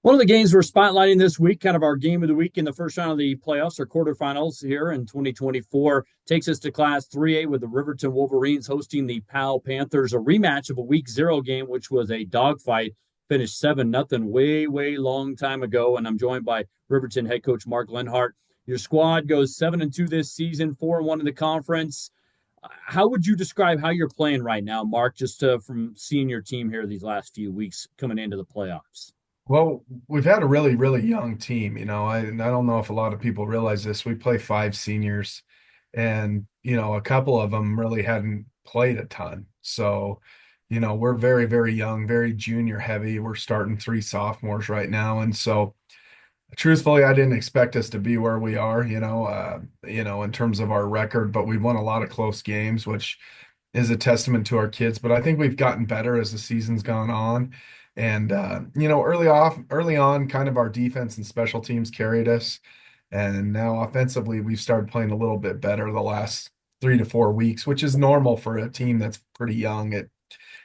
One of the games we're spotlighting this week, kind of our game of the week in the first round of the playoffs or quarterfinals here in 2024, takes us to Class 3A with the Riverton Wolverines hosting the Powell Panthers, a rematch of a Week 0 game, which was a dogfight, finished 7-0 way long time ago. And I'm joined by Riverton head coach Mark Lenhardt. Your squad goes 7-2 this season, 4-1 in the conference. How would you describe how you're playing right now, Mark, just from seeing your team here these last few weeks coming into the playoffs? Well, we've had a really young team, and I don't know if a lot of people realize this. We play five seniors, and a couple of them really hadn't played a ton. So, we're very young, very junior heavy. We're starting three sophomores right now, and so truthfully, I didn't expect us to be where we are, in terms of our record, but we've won a lot of close games, which is a testament to our kids. But I think we've gotten better as the season's gone on. And early on, kind of our defense and special teams carried us. And now offensively, we've started playing a little bit better the last 3 to 4 weeks, which is normal for a team that's pretty young. It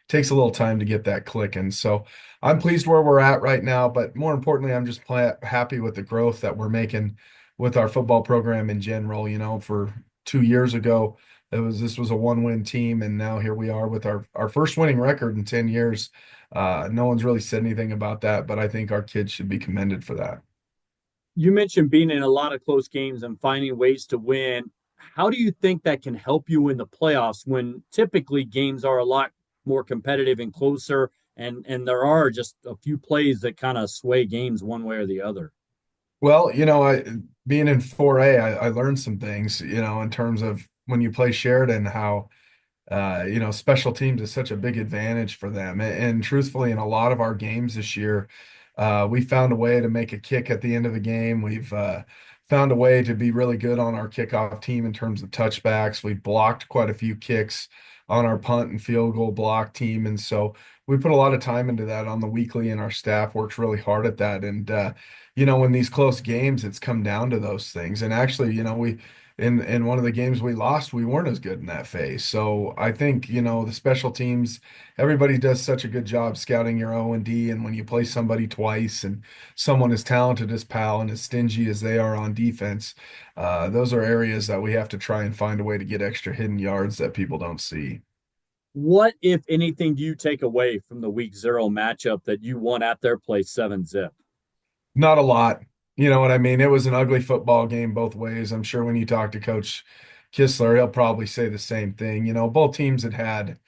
takes a little time to get that clicking. So I'm pleased where we're at right now, but more importantly, I'm just happy with the growth that we're making with our football program in general. For 2 years ago, this was a one-win team, and now here we are with our first winning record in 10 years. No one's really said anything about that, but I think our kids should be commended for that. You mentioned being in a lot of close games and finding ways to win. How do you think that can help you in the playoffs when typically games are a lot more competitive and closer and there are just a few plays that kind of sway games one way or the other? Well, being in 4A, I learned some things, in terms of when you play Sheridan, how special teams is such a big advantage for them. And truthfully, in a lot of our games this year, we found a way to make a kick at the end of the game. We've found a way to be really good on our kickoff team in terms of touchbacks. We've blocked quite a few kicks on our punt and field goal block team. And so we put a lot of time into that on the weekly, and our staff works really hard at that. And, in these close games, it's come down to those things. And actually, in one of the games we lost, we weren't as good in that phase. So I think, the special teams, everybody does such a good job scouting your O&D. And when you play somebody twice and someone as talented as Powell and as stingy as they are on defense, those are areas that we have to try and find a way to get extra hidden yards that people don't see. What, if anything, do you take away from the Week 0 matchup that you won at their place 7-0? Not a lot. You know what I mean? It was an ugly football game both ways. I'm sure when you talk to Coach Kistler, he'll probably say the same thing. Both teams had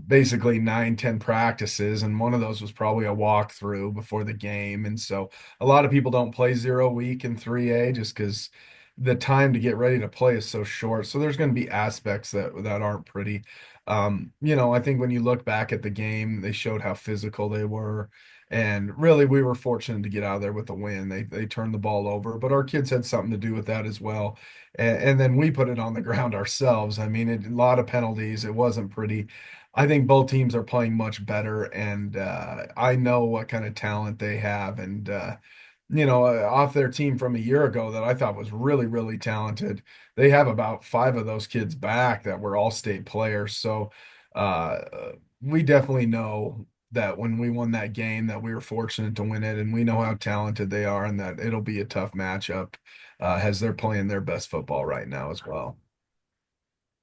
basically 9, 10 practices, and one of those was probably a walkthrough before the game. And so a lot of people don't play 0 week in 3A just because the time to get ready to play is so short. So there's going to be aspects that aren't pretty. I think when you look back at the game, they showed how physical they were. And really, we were fortunate to get out of there with a win. They turned the ball over, but our kids had something to do with that as well. And then we put it on the ground ourselves. I mean, a lot of penalties. It wasn't pretty. I think both teams are playing much better, and I know what kind of talent they have. And off their team from a year ago that I thought was really talented, they have about five of those kids back that were all-state players. So uh, we definitely know that when we won that game that we were fortunate to win it, and we know how talented they are and that it'll be a tough matchup as they're playing their best football right now as well.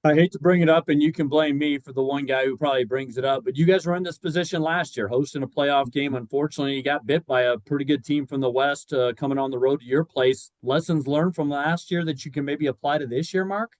I hate to bring it up, and you can blame me for the one guy who probably brings it up, but you guys were in this position last year, hosting a playoff game. Unfortunately, you got bit by a pretty good team from the West coming on the road to your place. Lessons learned from last year that you can maybe apply to this year, Mark?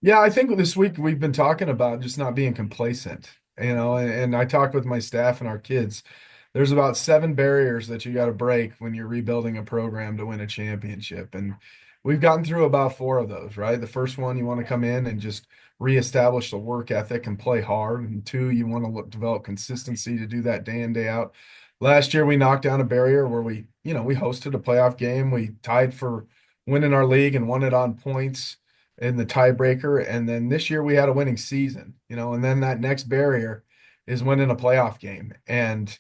Yeah, I think this week we've been talking about just not being complacent, and I talked with my staff and our kids. There's about seven barriers that you got to break when you're rebuilding a program to win a championship. And we've gotten through about four of those, right? The first one, you want to come in and just reestablish the work ethic and play hard. And two, you want to develop consistency to do that day in, day out. Last year, we knocked down a barrier where we hosted a playoff game. We tied for winning our league and won it on points in the tiebreaker. And then this year we had a winning season, and then that next barrier is winning a playoff game. And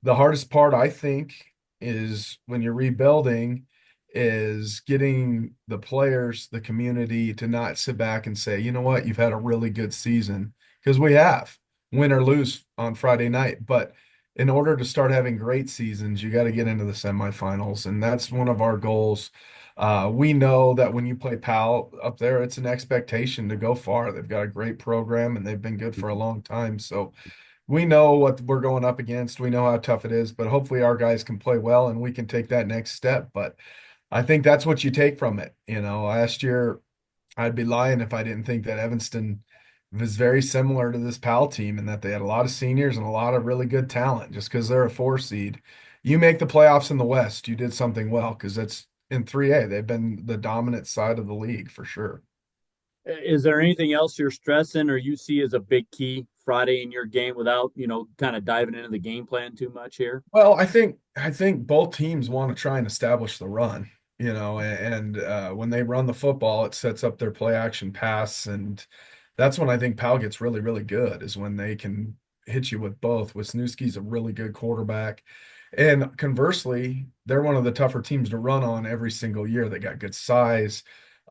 the hardest part, I think, is when you're rebuilding, is getting the players, the community to not sit back and say, you know what, you've had a really good season, because we have, win or lose on Friday night. But in order to start having great seasons, you got to get into the semifinals, and that's one of our goals. We know that when you play Powell up there, it's an expectation to go far. They've got a great program and they've been good for a long time. So we know what we're going up against. We know how tough it is, but hopefully our guys can play well and we can take that next step. But I think that's what you take from it. Last year I'd be lying if I didn't think that Evanston was very similar to this PAL team and that they had a lot of seniors and a lot of really good talent. Just because they're a 4 seed, you make the playoffs in the West, you did something well because that's in 3A. They've been the dominant side of the league for sure. Is there anything else you're stressing or you see as a big key Friday in your game without, kind of diving into the game plan too much here? Well, I think both teams want to try and establish the run, and when they run the football, it sets up their play action pass, and that's when I think Powell gets really, really good is when they can hit you with both. Wisniewski's a really good quarterback, and conversely, they're one of the tougher teams to run on every single year. They got good size.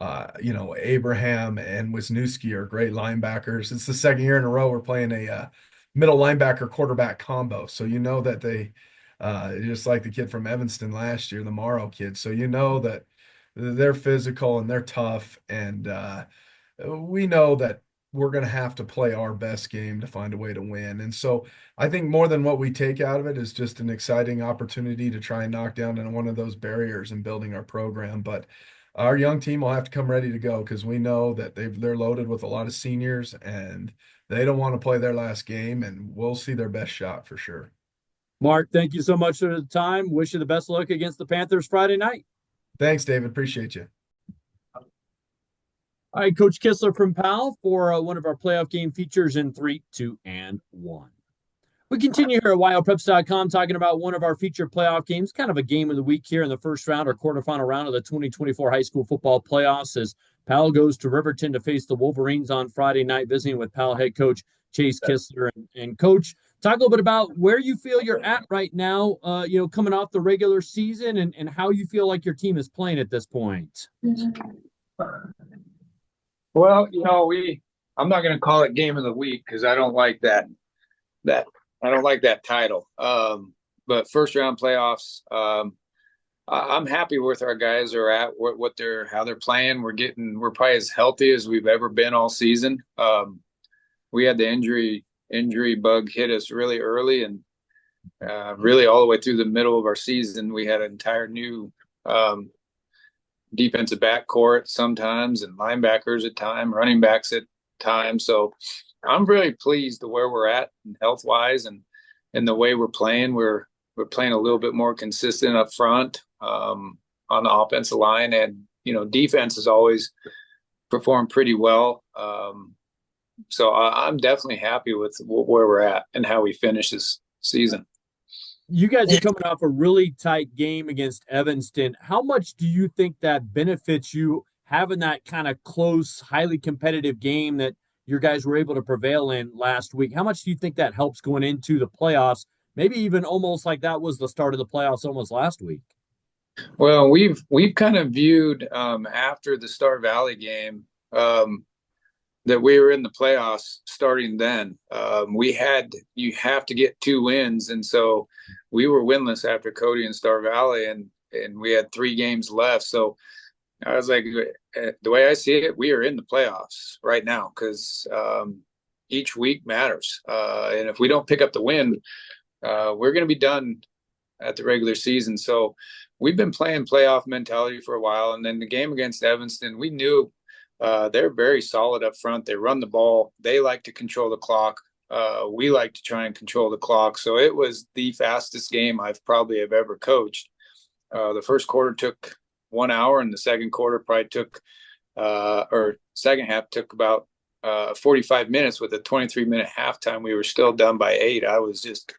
Abraham and Wisniewski are great linebackers. It's the second year in a row we're playing a middle linebacker quarterback combo. So you know that they just like the kid from Evanston last year, the Morrow kid. So you know that they're physical and they're tough, and we know that we're going to have to play our best game to find a way to win. And so I think more than what we take out of it is just an exciting opportunity to try and knock down one of those barriers in building our program. But our young team will have to come ready to go because we know that they're loaded with a lot of seniors and they don't want to play their last game, and we'll see their best shot for sure. Mark, thank you so much for the time. Wish you the best luck against the Panthers Friday night. Thanks, David. Appreciate you. All right, Coach Kistler from Powell for one of our playoff game features in 3, 2, and 1. We continue here at Wyopreps.com talking about one of our featured playoff games, kind of a game of the week here in the first round or quarterfinal round of the 2024 high school football playoffs as Powell goes to Riverton to face the Wolverines on Friday night, visiting with Powell head coach Chase Kistler. And Coach, talk a little bit about where you feel you're at right now, coming off the regular season and how you feel like your team is playing at this point. Well, I'm not going to call it game of the week because I don't like I don't like that title. But first round playoffs, I'm happy with our guys are at how they're playing. We're probably as healthy as we've ever been all season. We had the injury bug hit us really early, and really all the way through the middle of our season, we had an entire new defensive back court sometimes, and linebackers at times, running backs at times. So I'm really pleased to where we're at health wise and the way we're playing. We're playing a little bit more consistent up front on the offensive line, and defense has always performed pretty well. So I'm definitely happy with where we're at and how we finish this season. You guys are coming off a really tight game against Evanston. How much do you think that benefits you having that kind of close, highly competitive game that your guys were able to prevail in last week? How much do you think that helps going into the playoffs? Maybe even almost like that was the start of the playoffs almost last week. Well, we've kind of viewed after the Star Valley game that we were in the playoffs starting then. You have to get 2 wins, and so we were winless after Cody and Star Valley, and we had 3 games left. So I was like, the way I see it, we are in the playoffs right now because each week matters, and if we don't pick up the win, we're going to be done at the regular season. So we've been playing playoff mentality for a while, and then the game against Evanston, we knew they're very solid up front. They run the ball. They like to control the clock. We like to try and control the clock. So it was the fastest game I've probably have ever coached. The first quarter took 1 hour, and the second quarter probably took, or second half took about 45 minutes with a 23-minute halftime. We were still done by 8. I was just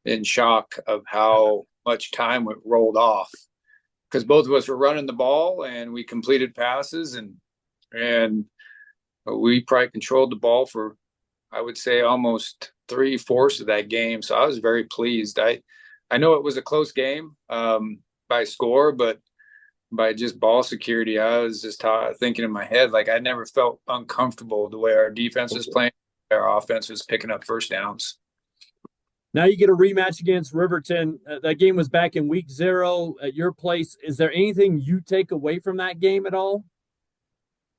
in shock of how much time rolled off because both of us were running the ball and we completed passes and we probably controlled the ball for, I would say, almost 3/4 of that game. So I was very pleased. I know it was a close game by score, but by just ball security, I was just thinking in my head, like I never felt uncomfortable the way our defense was playing, our offense was picking up first downs. Now you get a rematch against Riverton. That game was back in week 0 at your place. Is there anything you take away from that game at all?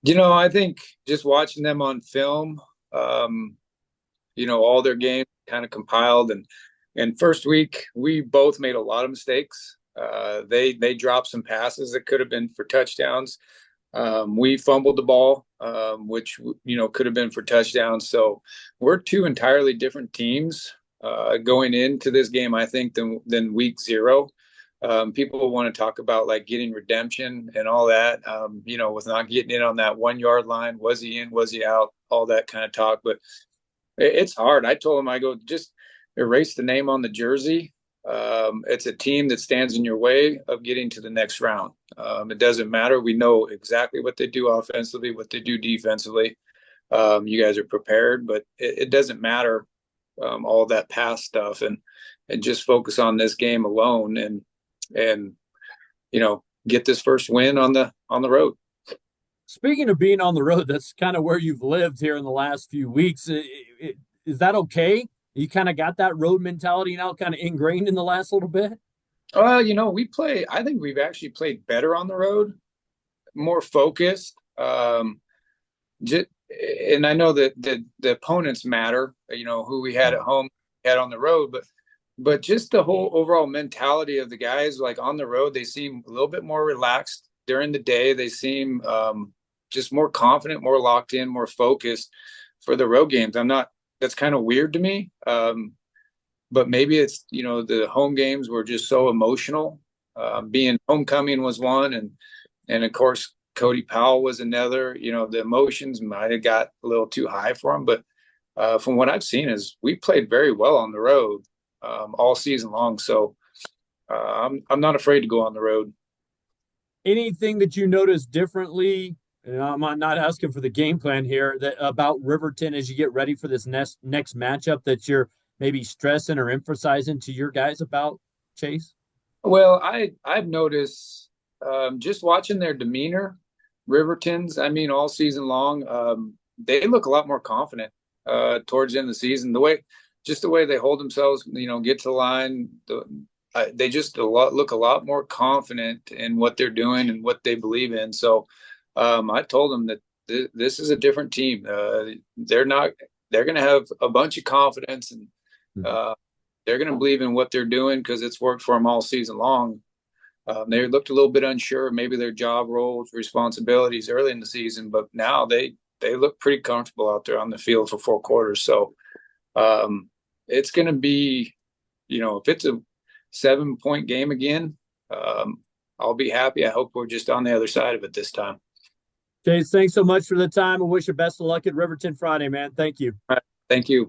I think just watching them on film, um, all their games kind of compiled, and first week we both made a lot of mistakes. They dropped some passes that could have been for touchdowns. We fumbled the ball, which could have been for touchdowns. So we're two entirely different teams going into this game, I think, than week 0. People want to talk about like getting redemption and all that, with not getting in on that 1 yard line. Was he in? Was he out? All that kind of talk. But it's hard. I told him, I go, just erase the name on the jersey. It's a team that stands in your way of getting to the next round. It doesn't matter. We know exactly what they do offensively, what they do defensively. You guys are prepared, but it doesn't matter, all that past stuff, and just focus on this game alone, and get this first win on the road. Speaking of being on the road, that's kind of where you've lived here in the last few weeks. Is that okay? You kind of got that road mentality now kind of ingrained in the last little bit? Well, I think we've actually played better on the road, more focused. And I know that the opponents matter, who we had at home, had on the road, but just the whole overall mentality of the guys, like on the road, they seem a little bit more relaxed. During the day, they seem just more confident, more locked in, more focused for the road games. That's kind of weird to me. But maybe it's, the home games were just so emotional. Being homecoming was one, and of course, Cody Powell was another. The emotions might have got a little too high for him. But from what I've seen is we played very well on the road all season long. So I'm not afraid to go on the road. Anything that you notice differently? I'm not asking for the game plan here about Riverton as you get ready for this next matchup that you're maybe stressing or emphasizing to your guys about, Chase? Well, I've noticed just watching their demeanor, Riverton's, all season long, they look a lot more confident towards the end of the season. The way they hold themselves, get to the line, they just look a lot more confident in what they're doing and what they believe in. So I told them that this is a different team. They're going to have a bunch of confidence, and they're going to believe in what they're doing because it's worked for them all season long. They looked a little bit unsure, maybe their job roles, responsibilities early in the season, but now they look pretty comfortable out there on the field for 4 quarters. So it's going to be, if it's a 7-point game again, I'll be happy. I hope we're just on the other side of it this time. Chase, thanks so much for the time. I wish you best of luck at Riverton Friday, man. Thank you. All right. Thank you.